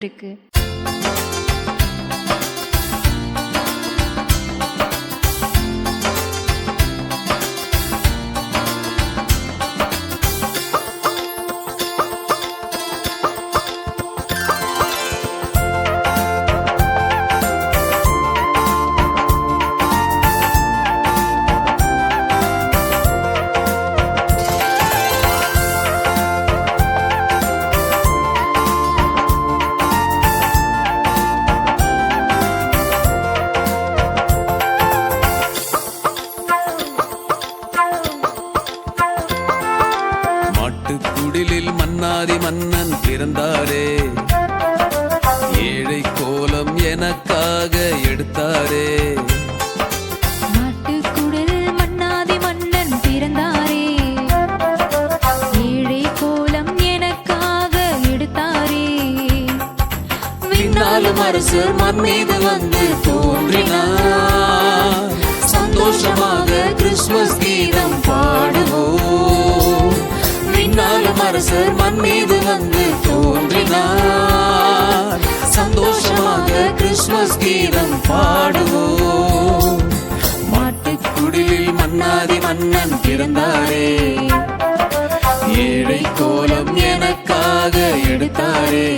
இருக்கு. குடிலில் மன்னாதி மன்னன் பிறந்தாரே, ஏழை கோலம் எனக்காக எடுத்தாரே. நாட்டுக்குடில் மன்னாதி மன்னன் பிறந்தாரே, ஏழை கோலம் எனக்காக எடுத்தாரே. விண்ணாலும் அரசர் மண் மீது வந்து தோன்றினார், சந்தோஷமாக கிறிஸ்துமஸ் கீதம் பாடுவோம். விண்ணாலும் அரசர் மண் மீது வந்து தோன்றினார், சந்தோஷமாக கிறிஸ்துமஸ் கீதம் பாடுவோம். மாட்டுக்குடிலில் மன்னாதி மன்னன் பிறந்தாரே, ஏழை கோலம் எனக்காக எடுத்தாரே.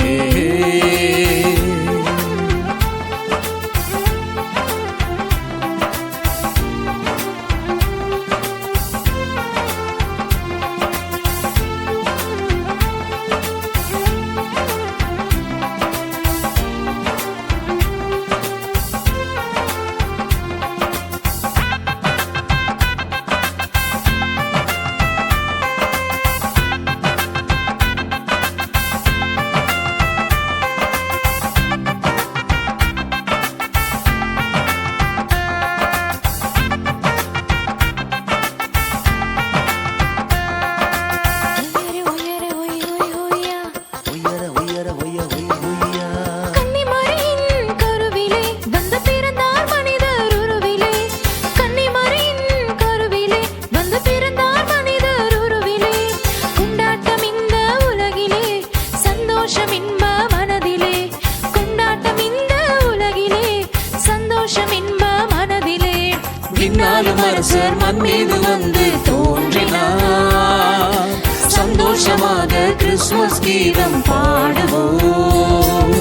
விண்ணாலும் அரசர் மண் மீது வந்து தோன்றினார், சந்தோஷமாக கிறிஸ்துமஸ் கீதம் பாடுவோம்.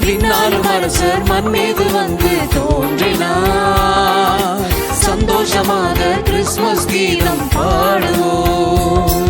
விண்ணாலும் அரசர் மண் மீது வந்து தோன்றினார், சந்தோஷமாக கிறிஸ்துமஸ் கீதம் பாடுவோம்.